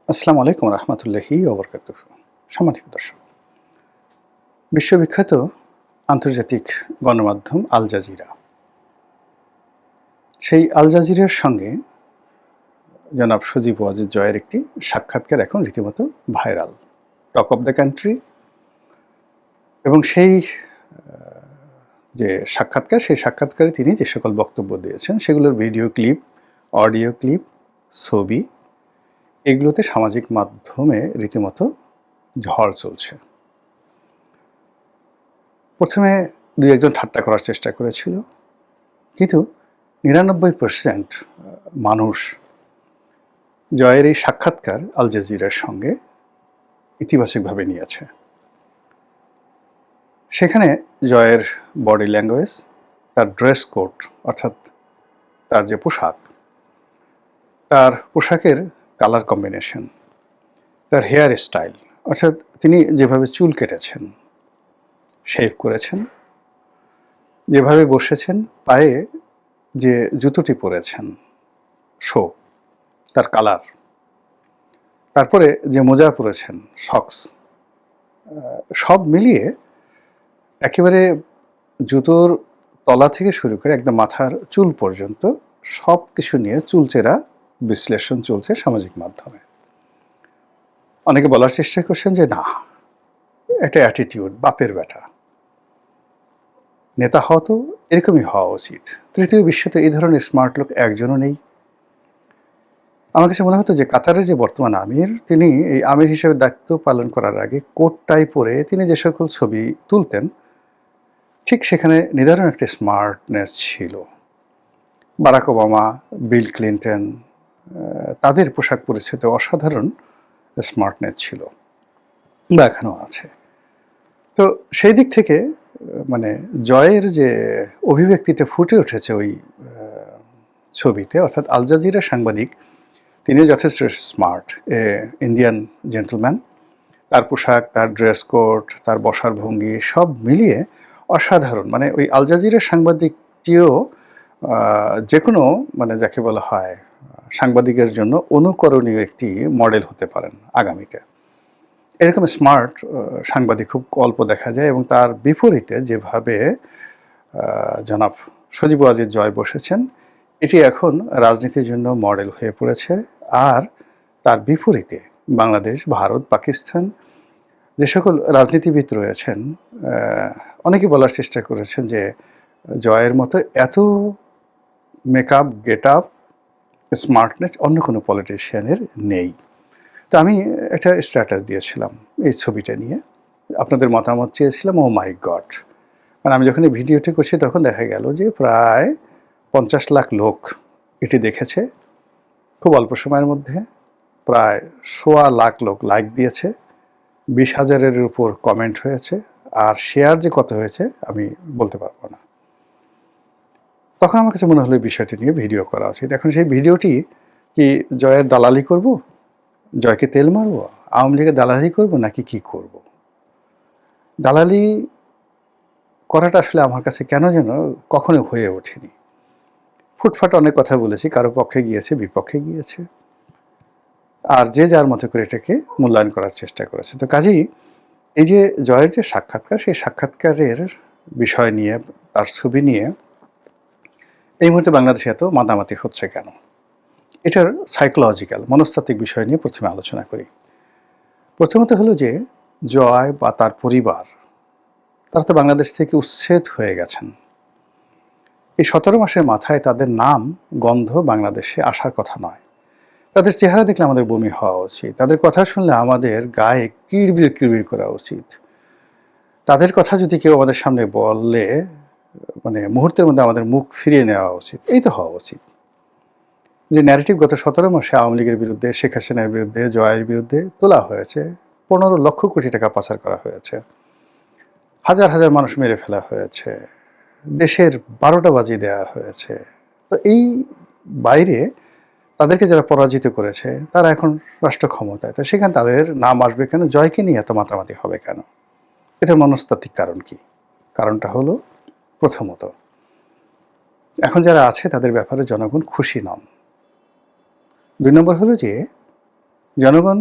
আসসালামু আলাইকুম রহমতুল্লাহি ওবরকাতুহ। সম্মানিত দর্শক, বিশ্ববিখ্যাত আন্তর্জাতিক গণমাধ্যম আল জাজিরা, সেই আল জাজিরার সঙ্গে জনাব সজীব ওয়াজেদ জয়ের একটি সাক্ষাৎকার এখন রীতিমতো viral, talk of the country. এবং সেই যে সাক্ষাৎকার, সেই সাক্ষাৎকারে তিনি যে সকল বক্তব্য দিয়েছেন সেগুলোর ভিডিও ক্লিপ, অডিও ক্লিপ, ছবি, এগুলোতে সামাজিক মাধ্যমে রীতিমতো ঝড় চলছে। প্রথমে দুই একজন ঠাট্টা করার চেষ্টা করেছিল, কিন্তু ৯৯% মানুষ জয়ের এই সাক্ষাৎকার আল জাজিরার সঙ্গে ইতিবাচকভাবে নিয়েছে। সেখানে জয়ের বডি ল্যাঙ্গুয়েজ, তার ড্রেস কোড অর্থাৎ তার যে পোশাক, তার পোশাকের কালার কম্বিনেশন, তার হেয়ার স্টাইল অর্থাৎ তিনি যেভাবে চুল কেটেছেন, শেভ করেছেন, যেভাবে বসেছেন, পায়ে যে জুতোটি পরেছেন শো, তার কালার, তারপরে যে মোজা পরেছেন, সক্স, সব মিলিয়ে একেবারে জুতোর তলা থেকে শুরু করে একদম মাথার চুল পর্যন্ত সব কিছু নিয়ে চুলচেরা বিশ্লেষণ চলছে সামাজিক মাধ্যমে। অনেকে বলার চেষ্টা করছেন যে না, এটা অ্যাটিটিউড, বাপের বেটা, নেতা হওয়া তো এরকমই হওয়া উচিত। তৃতীয় বিশ্বে তো এই ধরনের স্মার্ট লোক একজনও নেই। আমার কাছে মনে হতো যে কাতারের যে বর্তমান আমির, তিনি এই আমির হিসেবে দায়িত্ব পালন করার আগে কোট টাই পরে তিনি যে সকল ছবি তুলতেন, ঠিক সেখানে নিদারুণ একটা স্মার্টনেস ছিল। বারাক ওবামা, বিল ক্লিন্টন, তাদের পোশাক পরিচ্ছদে অসাধারণ স্মার্টনেস ছিল, বা এখনও আছে। তো সেই দিক থেকে মানে জয়ের যে অভিব্যক্তিটা ফুটে উঠেছে ওই ছবিতে, অর্থাৎ আল জাজিরা সাংবাদিক, তিনিও যথেষ্ট স্মার্ট, ইন্ডিয়ান জেন্টলম্যান। তার পোশাক, তার ড্রেস কোড, তার বসার ভঙ্গি সব মিলিয়ে অসাধারণ। মানে ওই আল জাজিরার সাংবাদিকটিও যে কোনো মানে যাকে বলা হয় সাংবাদিকের জন্য অনুকরণীয় একটি মডেল হতে পারেন আগামীতে। এরকম স্মার্ট সাংবাদিক খুব অল্প দেখা যায়। এবং তার বিপরীতে যেভাবে জনাব সজীব ওয়াজেদ জয় বসেছেন, এটি এখন রাজনীতির জন্য মডেল হয়ে পড়েছে। আর তার বিপরীতে বাংলাদেশ, ভারত, পাকিস্তান যে সকল রাজনীতিবিদ রয়েছেন, অনেকে বলার চেষ্টা করেছেন যে জয়ের মতো এত মেকআপ, গেট আপ, স্মার্টনেস অন্য কোনো পলিটিশিয়ানের নেই। তো আমি একটা স্ট্যাটাস দিয়েছিলাম এই ছবিটা নিয়ে, আপনাদের মতামত চেয়েছিলাম। ও মাই গড! মানে আমি যখন এই ভিডিওটি করছি তখন দেখা গেল যে প্রায় 50 লাখ লোক এটি দেখেছে খুব অল্প সময়ের মধ্যে। প্রায় 1.25 লাখ লোক লাইক দিয়েছে, 20,000-এর উপর কমেন্ট হয়েছে, আর শেয়ার যে কত হয়েছে আমি বলতে পারবো না। তখন আমার কাছে মনে হলো এই বিষয়টি নিয়ে ভিডিও করা উচিত। এখন সেই ভিডিওটি কি জয়ের দালালি করব, জয়কে তেল মারবো, আওয়ামী লীগের দালালি করব, নাকি কি করব? দালালি করাটা আসলে আমার কাছে কেন যেন কখনো হয়ে ওঠেনি। ফুটফাট অনেক কথা বলেছি, কারো পক্ষে গিয়েছে, বিপক্ষে গিয়েছে, আর যে যার মতো করে এটাকে মূল্যায়ন করার চেষ্টা করেছে। তো কাজেই এই যে জয়ের যে সাক্ষাৎকার, সেই সাক্ষাৎকারের বিষয় নিয়ে, তার ছবি নিয়ে এই মুহূর্তে বাংলাদেশে এত মাতামাতি হচ্ছে কেন, এটার সাইকোলজিক্যাল, মনস্তাত্ত্বিক বিষয় নিয়ে প্রথমে আলোচনা করি। প্রথমত হলো যে জয় বা তার পরিবার, তারা তো বাংলাদেশ থেকে উচ্ছেদ হয়ে গেছেন। এই 17 মাসের মাথায় তাদের নাম গন্ধ বাংলাদেশে আসার কথা নয়। তাদের চেহারা দেখলে আমাদের বমি হওয়া উচিত, তাদের কথা শুনলে আমাদের গায়ে কিড়বিড় কিড়বিড় করা উচিত। তাদের কথা যদি কেউ আমাদের সামনে বললে মানে মুহূর্তের মধ্যে আমাদের মুখ ফিরিয়ে নেওয়া উচিত। এই তো হওয়া উচিত। যে ন্যারেটিভ গত 17 মাসে আওয়ামী লীগের বিরুদ্ধে, শেখ হাসিনার বিরুদ্ধে, জয়ের বিরুদ্ধে তোলা হয়েছে, 15 লক্ষ কোটি টাকা পাচার করা হয়েছে, হাজার হাজার মানুষ মেরে ফেলা হয়েছে, দেশের 12টা বাজিয়ে দেওয়া হয়েছে। তো এই বাইরে তাদেরকে যারা পরাজিত করেছে তারা এখন রাষ্ট্র ক্ষমতায়, তো সেখানে তাদের নাম আসবে কেন, জয়কে নিয়ে এত মাতামাতি হবে কেন? এটার মনস্তাত্ত্বিক কারণ কি? কারণটা হলো, প্রথমত এখন যারা আছে তাদের ব্যাপারে জনগণ খুশি নন। 2 নম্বর হলো যে জনগণ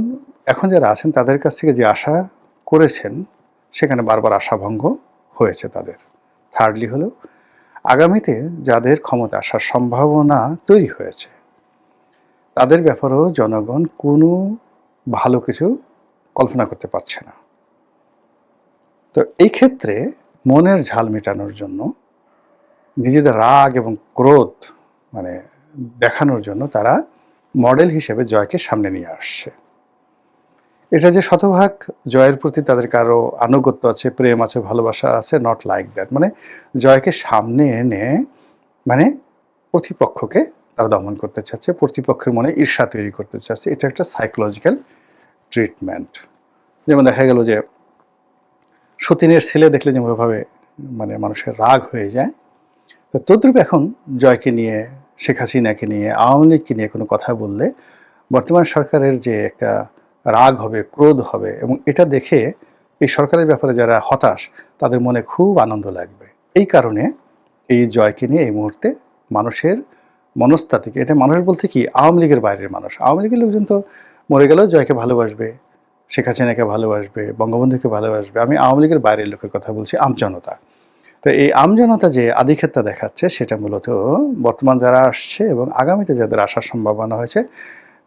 এখন যারা আছেন তাদের কাছ থেকে যে আশা করেছেন সেখানে বারবার আশাভঙ্গ হয়েছে তাদের। থার্ডলি হলো আগামীতে যাদের ক্ষমতা আসার সম্ভাবনা তৈরি হয়েছে তাদের ব্যাপারেও জনগণ কোনো ভালো কিছু কল্পনা করতে পারছে না। তো এই ক্ষেত্রে মনের ঝাল মেটানোর জন্য নিজেদের রাগ এবং ক্রোধ মানে দেখানোর জন্য তারা মডেল হিসেবে জয়কে সামনে নিয়ে আসছে। এটা যে শতভাগ জয়ের প্রতি তাদের কারো আনুগত্য আছে, প্রেম আছে, ভালোবাসা আছে, নট লাইক দ্যাট। মানে জয়কে সামনে এনে মানে প্রতিপক্ষকে তারা দমন করতে চাচ্ছে, প্রতিপক্ষের মনে ঈর্ষা তৈরি করতে চাচ্ছে। এটা একটা সাইকোলজিক্যাল ট্রিটমেন্ট। যেমন দেখা গেল যে সতীনের ছেলে দেখলে যেভাবে মানে মানুষের রাগ হয়ে যায়, তো তদ্রূপ এখন জয়কে নিয়ে, শেখ হাসিনাকে নিয়ে, আওয়ামী লীগকে নিয়ে কোনো কথা বললে বর্তমান সরকারের যে একটা রাগ হবে, ক্রোধ হবে, এবং এটা দেখে এই সরকারের ব্যাপারে যারা হতাশ তাদের মনে খুব আনন্দ লাগবে। এই কারণে এই জয়কে নিয়ে এই মুহূর্তে মানুষের মনস্তাত্ত্বিক, এটা মানুষ বলতে কি আওয়ামী লীগের বাইরের মানুষ, আওয়ামী লীগের লোকজন তো মরে গেলেও জয়কে ভালোবাসবে, শেখ হাসিনাকে ভালোবাসবে, বঙ্গবন্ধুকে ভালোবাসবে। আমি আওয়ামী লীগের বাইরের লোকের কথা বলছি, আমজনতা। তো এই আমজনতা যে আধিক্যতা দেখাচ্ছে সেটা মূলত বর্তমান যারা আসছে এবং আগামীতে যাদের আসার সম্ভাবনা হয়েছে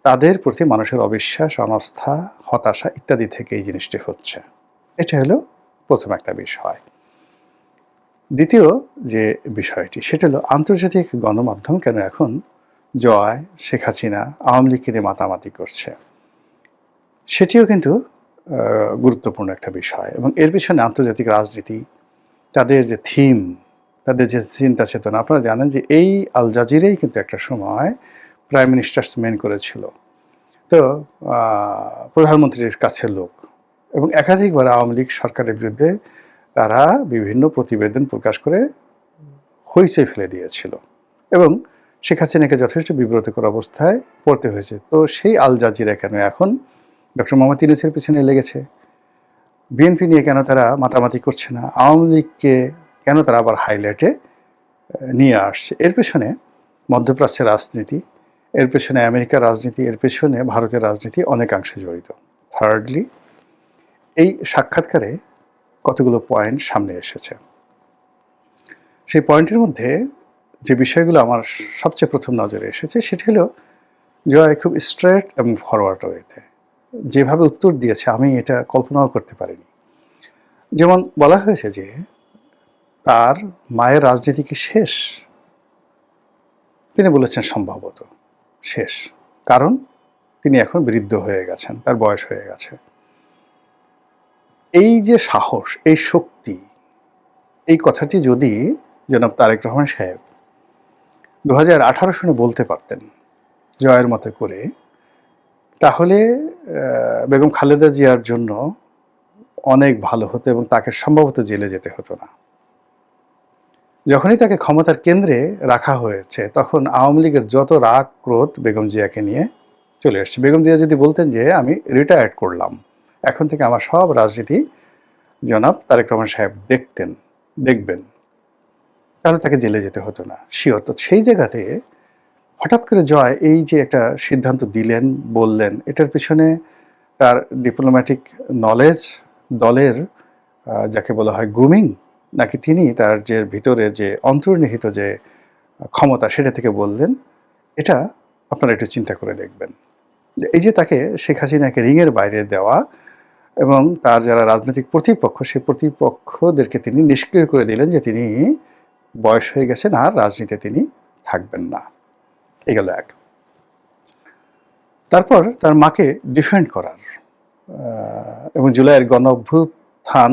তাদের প্রতি মানুষের অবিশ্বাস, অনাস্থা, হতাশা ইত্যাদি থেকে এই জিনিসটি হচ্ছে। এটা হলো প্রথম একটা বিষয়। দ্বিতীয় যে বিষয়টি সেটা হলো আন্তর্জাতিক গণমাধ্যম কেন এখন জয়, শেখ হাসিনা, আওয়ামী লীগকে নিয়ে মাতামাতি করছে, সেটিও কিন্তু গুরুত্বপূর্ণ একটা বিষয়। এবং এর পিছনে আন্তর্জাতিক রাজনীতি, তাদের যে থিম, তাদের যে চিন্তা চেতনা, আপনারা জানেন যে এই আল জাজিরাই কিন্তু একটা সময় প্রাইম মিনিস্টার্স মেন করেছিল, তো প্রধানমন্ত্রীর কাছের লোক, এবং একাধিকবার আওয়ামী লীগ সরকারের বিরুদ্ধে তারা বিভিন্ন প্রতিবেদন প্রকাশ করে হইচই ফেলে দিয়েছিল এবং শেখ হাসিনাকে যথেষ্ট বিব্রতকর অবস্থায় পড়তে হয়েছে। তো সেই আল জাজিরা কেন এখন ডক্টর মোহাম্মদ ইউনূসের পিছনে লেগেছে? বিএনপি নিয়ে কেন তারা মাতামাতি করছে না? আওয়ামী লীগকে কেন তারা আবার হাইলাইটে নিয়ে আসছে? এর পেছনে মধ্যপ্রাচ্যের রাজনীতি, এর পেছনে আমেরিকার রাজনীতি, এর পেছনে ভারতের রাজনীতি অনেকাংশে জড়িত। থার্ডলি, এই সাক্ষাৎকারে কতগুলো পয়েন্ট সামনে এসেছে। সেই পয়েন্টের মধ্যে যে বিষয়গুলো আমার সবচেয়ে প্রথম নজরে এসেছে সেটা হলো জয় খুব স্ট্রেট এবং ফরওয়ার্ড ওয়েতে যেভাবে উত্তর দিয়েছে আমি এটা কল্পনাও করতে পারিনি। যেমন বলা হয়েছে যে তার মায়ের রাজনীতি কি শেষ? তিনি বলেছেন সম্ভবত শেষ, কারণ তিনি এখন বৃদ্ধ হয়ে গেছেন, তার বয়স হয়ে গেছে। এই যে সাহস, এই শক্তি, এই কথাটি যদি জনাব তারেক রহমান সাহেব 2018 সনে বলতে পারতেন জয়ের মতো করে, তাহলে বেগম খালেদা জিয়ার জন্য অনেক ভালো হতো এবং তাকে সম্ভবত জেলে যেতে হতো না। যখনই তাকে ক্ষমতার কেন্দ্রে রাখা হয়েছে তখন আওয়ামী লীগের যত রাগ ক্রোধ বেগম জিয়াকে নিয়ে চলে এসছে। বেগম জিয়া যদি বলতেন যে আমি রিটায়ার্ড করলাম, এখন থেকে আমার সব রাজনীতি জনাব তারেক রহমান সাহেব দেখবেন, তাহলে তাকে জেলে যেতে হতো না, শিওর। তো সেই জায়গাতে হঠাৎ করে জয় এই যে একটা সিদ্ধান্ত দিলেন, বললেন, এটার পিছনে তার ডিপ্লোম্যাটিক নলেজ, দলের যাকে বলা হয় গ্রুমিং, নাকি তিনি তার যে ভিতরে যে অন্তর্নিহিত যে ক্ষমতা সেটা থেকে বললেন, এটা আপনারা একটু চিন্তা করে দেখবেন। এই যে তাকে শেখ হাসিনাকে রিংয়ের বাইরে দেওয়া এবং তার যারা রাজনৈতিক প্রতিপক্ষ সেই প্রতিপক্ষদেরকে তিনি নিষ্ক্রিয় করে দিলেন যে তিনি বয়স হয়ে গেছেন আর রাজনীতিতে তিনি থাকবেন না। এগুলো এক। তারপর তার মাকে ডিফেন্ড করার এবং জুলাইয়ের গণ অভ্যুত্থান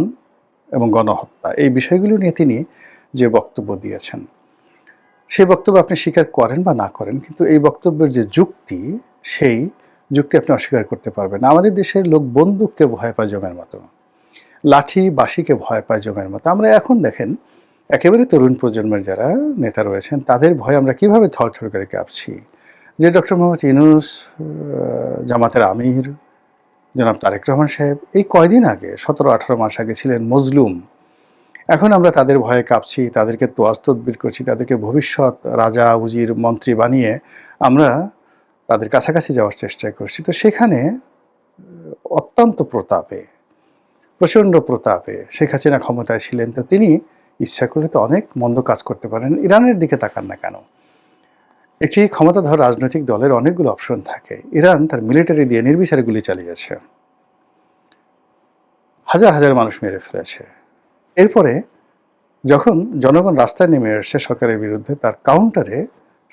এবং গণহত্যা এই বিষয়গুলো নিয়ে তিনি যে বক্তব্য দিয়েছেন, সেই বক্তব্য আপনি স্বীকার করেন বা না করেন, কিন্তু এই বক্তব্যের যে যুক্তি, সেই যুক্তি আপনি অস্বীকার করতে পারবেন না। আমাদের দেশের লোক বন্দুককে ভয় পায় জমের মতো, লাঠি বাঁশিকে ভয় পায় জমের মতো। আমরা এখন দেখেন একেবারে তরুণ প্রজন্মের যারা নেতা রয়েছেন তাদের ভয়ে আমরা কিভাবে থরথর করে কাঁপছি। যে ডক্টর মোহাম্মদ ইউনূস, জামাতের আমির জনাব তারেক রহমান সাহেব এই কয়দিন আগে 17-18 মাস আগে ছিলেন মজলুম, এখন আমরা তাদের ভয়ে কাঁপছি, তাদেরকে তোয়াজ তদবির করছি, তাদেরকে ভবিষ্যৎ রাজা উজির মন্ত্রী বানিয়ে আমরা তাদের কাছাকাছি যাওয়ার চেষ্টা করছি। তো সেখানে অত্যন্ত প্রতাপে, প্রচণ্ড প্রতাপে শেখ হাসিনা ক্ষমতায় ছিলেন, তো তিনি ইচ্ছা করলে তো অনেক মন্দ কাজ করতে পারেন। ইরানের দিকে তাকান না কেন? একটি ক্ষমতাধর রাজনৈতিক দলের অনেকগুলো অপশন থাকে। ইরান তার মিলিটারি দিয়ে নির্বিচারে গুলি চালিয়েছে, হাজার হাজার মানুষ মেরে ফেলেছে। এরপরে যখন জনগণ রাস্তায় নেমে এসেছে সরকারের বিরুদ্ধে, তার কাউন্টারে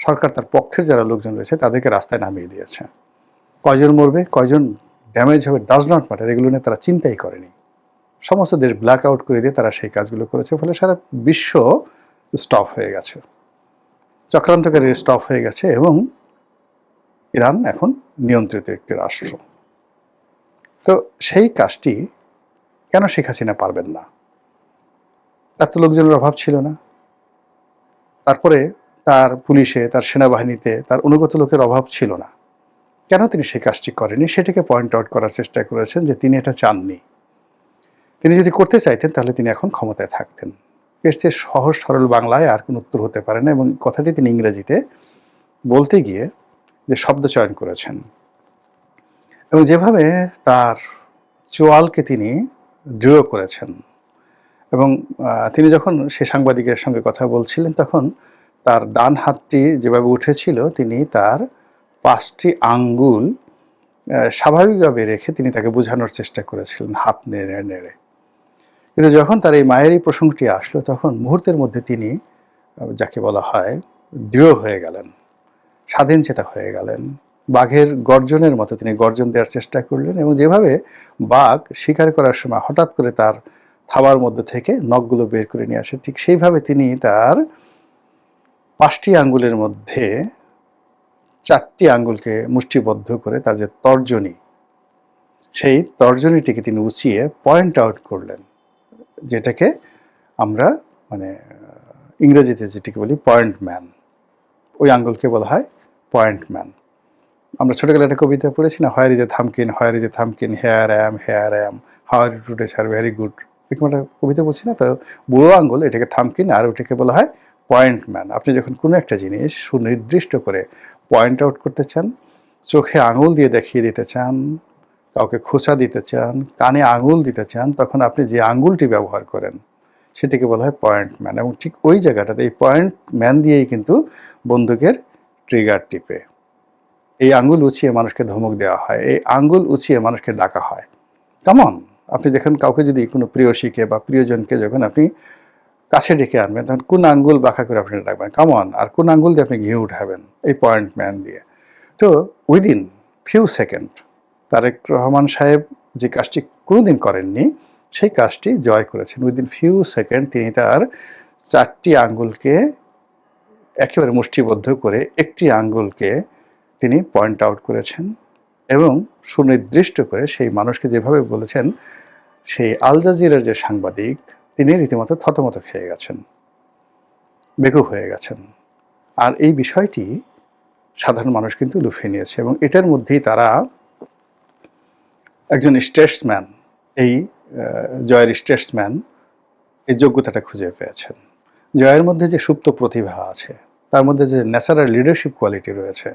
সরকার তার পক্ষের যারা লোকজন রয়েছে তাদেরকে রাস্তায় নামিয়ে দিয়েছে। কয়জন মরবে, কয়জন ড্যামেজ হবে, ডাজ নট ম্যাটার, এগুলো নিয়ে তারা চিন্তাই করেনি। সমস্ত দেশ ব্ল্যাক আউট করে দিয়ে তারা সেই কাজগুলো করেছে, ফলে সারা বিশ্ব স্টপ হয়ে গেছে, চক্রান্তকারী স্টপ হয়ে গেছে, এবং ইরান এখন নিয়ন্ত্রিত একটি রাষ্ট্র। তো সেই কাজটি কেন শেখ হাসিনা পারবেন না? তার তো লোকজনের অভাব ছিল না। তারপরে তার পুলিশে, তার সেনাবাহিনীতে তার অনুগত লোকের অভাব ছিল না। কেন তিনি সেই কাজটি করেনি সেটাকে পয়েন্ট আউট করার চেষ্টা করেছেন, যে তিনি এটা চাননি। তিনি যদি করতে চাইতেন তাহলে তিনি এখন ক্ষমতায় থাকতেন। এর চেয়ে সহজ সরল বাংলায় আর কোনো উত্তর হতে পারে না, এবং কথাটি তিনি ইংরেজিতে বলতে গিয়ে যে শব্দ চয়ন করেছেন এবং যেভাবে তার চোয়ালকে তিনি দৃঢ় করেছেন, এবং তিনি যখন সে সাংবাদিকের সঙ্গে কথা বলছিলেন তখন তার ডান হাতটি যেভাবে উঠেছিল, তিনি তার 5টি আঙ্গুল স্বাভাবিকভাবে রেখে তিনি তাকে বোঝানোর চেষ্টা করেছিলেন হাত নেড়ে নেড়ে। কিন্তু যখন তার এই মায়ের এই প্রসঙ্গটি আসলো, তখন মুহূর্তের মধ্যে তিনি যাকে বলা হয় দৃঢ় হয়ে গেলেন, স্বাধীন চেতা হয়ে গেলেন। বাঘের গর্জনের মতো তিনি গর্জন দেওয়ার চেষ্টা করলেন, এবং যেভাবে বাঘ শিকার করার সময় হঠাৎ করে তার থাবার মধ্যে থেকে নখগুলো বের করে নিয়ে আসে, ঠিক সেইভাবে তিনি তার 5টি আঙ্গুলের মধ্যে 4টি আঙ্গুলকে মুষ্টিবদ্ধ করে তার যে তর্জনী, সেই তর্জনীটিকে তিনি উঁচিয়ে পয়েন্ট আউট করলেন, যেটাকে আমরা মানে ইংরেজিতে যেটিকে বলি পয়েন্ট ম্যান। ওই আঙ্গুলকে বলা হয় পয়েন্ট ম্যান। আমরা ছোটবেলায় একটা কবিতা পড়েছি না, where is a thumbkin, where is a thumbkin, here am, how are you today sir, very good, এরকম একটা কবিতা বলছি না? তো বুড়ো আঙ্গুল এটাকে থামকিন, আর ওটাকে বলা হয় পয়েন্ট ম্যান। আপনি যখন কোনো একটা জিনিস সুনির্দিষ্ট করে পয়েন্ট আউট করতে চান, চোখে আঙুল দিয়ে দেখিয়ে দিতে চান, কাউকে খোঁচা দিতে চান, কানে আঙুল দিতে চান, তখন আপনি যে আঙুলটি ব্যবহার করেন সেটিকে বলা হয় পয়েন্ট ম্যান। এবং ঠিক ওই জায়গাটাতে এই পয়েন্ট ম্যান দিয়েই কিন্তু বন্দুকের ট্রিগার টিপে এই আঙ্গুল উঁচিয়ে মানুষকে ধমক দেওয়া হয়, এই আঙ্গুল উঁচিয়ে মানুষকে ডাকা হয়। কেমন? আপনি দেখেন কাউকে যদি কোনো প্রিয়সীকে বা প্রিয়জনকে যখন আপনি কাছে ডেকে আনবেন, তখন কোন আঙ্গুল বাঁকা করে আপনি ডাকবেন কেমন, আর কোন আঙ্গুল দিয়ে আপনি ঘি উঠাবেন? এই পয়েন্ট ম্যান দিয়ে। তো within few second Tarek Rahman sahib যে কাজটি কোনোদিন করেননি, সেই কাজটি জয় করেছেন। উইদিন ফিউ সেকেন্ড তিনি তার 4টি আঙ্গুলকে একেবারে মুষ্টিবদ্ধ করে একটি আঙ্গুলকে তিনি পয়েন্ট আউট করেছেন, এবং সুনির্দিষ্ট করে সেই মানুষকে যেভাবে বলেছেন, সেই আল জাজিরার যে সাংবাদিক তিনি রীতিমতো থতমত খেয়ে গেছেন, বেকুব হয়ে গেছেন। আর এই বিষয়টি সাধারণ মানুষ কিন্তু লুফিয়ে নিয়েছে, এবং এটার মধ্যেই তারা একজন স্টেটসম্যান, এই জয়ের স্টেটসম্যান এই যোগ্যতাটা খুঁজে পেয়েছেন। জয়ের মধ্যে যে সুপ্ত প্রতিভা আছে, তার মধ্যে যে ন্যাচারাল লিডারশিপ কোয়ালিটি রয়েছে,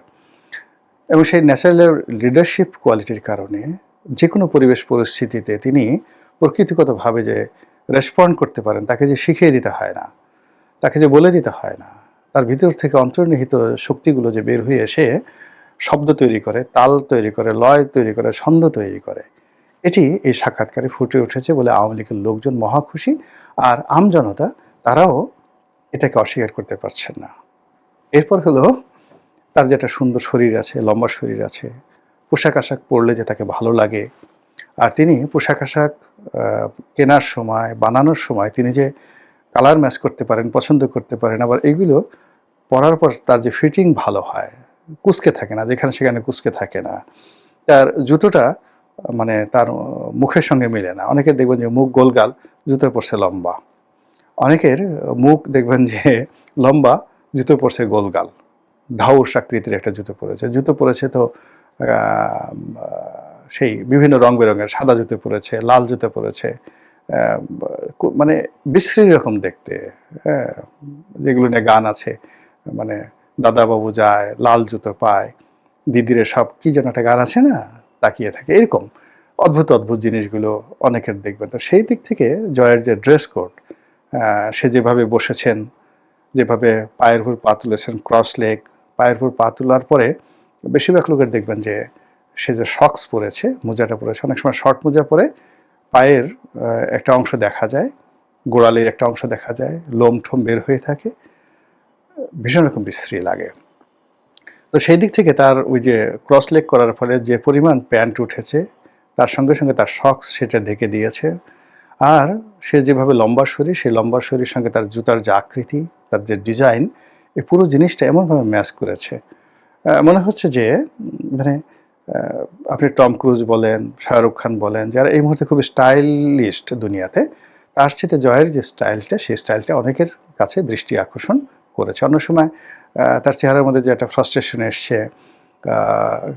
এবং সেই ন্যাচারাল লিডারশিপ কোয়ালিটির কারণে যে কোনো পরিবেশ পরিস্থিতিতে তিনি প্রকৃতিগতভাবে যে রেসপন্ড করতে পারেন, তাকে যে শিখিয়ে দিতে হয় না, তাকে যে বলে দিতে হয় না, তার ভিতর থেকে অন্তর্নিহিত শক্তিগুলো যে বের হয়ে এসে শব্দ তৈরি করে, তাল তৈরি করে, লয় তৈরি করে, ছন্দ তৈরি করে, এটি এই সাক্ষাৎকারে ফুটে উঠেছে বলে আওয়ামী লীগের লোকজন মহা খুশি, আর আমজনতা তারাও এটাকে অস্বীকার করতে পারছেন না। এরপর হলো তার যেটা সুন্দর শরীর আছে, লম্বা শরীর আছে, পোশাক আশাক পরলে যে তাকে ভালো লাগে, আর তিনি পোশাক আশাক কেনার সময়, বানানোর সময় তিনি যে কালার ম্যাচ করতে পারেন, পছন্দ করতে পারেন, আবার এগুলো পরার পর তার যে ফিটিং ভালো হয়, কুঁচকে থাকে না, যেখানে সেখানে কুঁচকে থাকে না, তার জুতোটা মানে তার মুখের সঙ্গে মিলে না। অনেকের দেখবেন যে মুখ গোলগাল, জুতো পরছে লম্বা, অনেকের মুখ দেখবেন যে লম্বা, জুতো পরছে গোলগাল, ঢাউস আকৃতির একটা জুতো পরেছে। জুতো পরেছে তো সেই বিভিন্ন রং বেরঙের, সাদা জুতো পরেছে, লাল জুতো পরেছে, মানে বিশ্রী রকম দেখতে। হ্যাঁ, যেগুলো নিয়ে গান আছে, মানে দাদাবাবু যায় লাল জুতো পায়, দিদিরে সব কি যেন একটা গান আছে না, তাকিয়ে থাকে, এরকম অদ্ভুত, অদ্ভুত জিনিসগুলো অনেকের দেখবেন। তো সেই দিক থেকে জয়ের যে ড্রেস কোড, সে যেভাবে বসেছেন, যেভাবে পায়ের উপর পা তুলেছেন ক্রস লেগ, পায়ের উপর পা তোলার পরে বেশিরভাগ লোকের দেখবেন যে সে যে সক্স পরেছে, মোজাটা পরেছে, অনেক সময় শর্ট মোজা পরে পায়ের একটা অংশ দেখা যায়, গোড়ালির একটা অংশ দেখা যায়, লোম-ঠোম বের হয়ে থাকে। ভীষণ রকম বিশ্রী লাগে। তো সেই দিক থেকে তার ওই যে ক্রস লেগ করার ফলে যে পরিমাণ প্যান্ট উঠেছে, তার সঙ্গে, সঙ্গে তার সক্স সেটা ঢেকে দিয়েছে। আর সে যেভাবে লম্বা শরীর, সেই লম্বা শরীরের সঙ্গে তার জুতার যে আকৃতি, তার যে ডিজাইন, এই পুরো জিনিসটা এমনভাবে ম্যাচ করেছে। মনে হচ্ছে যে মানে আ আপনি টম ক্রুজ বলেন, শাহরুখ খান বলেন, যারা এই মুহূর্তে খুবই স্টাইলিস্ট দুনিয়াতে, তার চেয়ে জয়ের যে স্টাইলটা, সেই স্টাইলটা অনেকের কাছে দৃষ্টি আকর্ষণ করেছে। অন্য সময় তার চেহারার মধ্যে যে একটা ফ্রাস্ট্রেশন এসছে, আ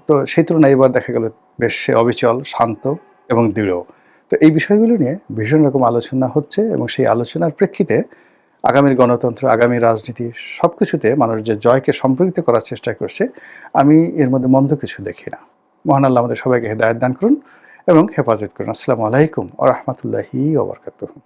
তো সেই তুলনায় এবার দেখা গেল বেশ সে অবিচল, শান্ত এবং দৃঢ়। তো এই বিষয়গুলো নিয়ে ভীষণ রকম আলোচনা হচ্ছে এবং সেই আলোচনার প্রেক্ষিতে আগামীর গণতন্ত্র, আগামী রাজনীতি সবকিছুতে মানুষ যে জয়কে সম্পর্কিত করার চেষ্টা করছে, আমি এর মধ্যে মন্দ কিছু দেখি না। মহান আল্লাহ আমাদের সবাইকে হেদায়েত দান করুন এবং হেফাজত করুন। আসসালামু আলাইকুম ওয়া রাহমাতুল্লাহি ওয়া বারাকাতুহু।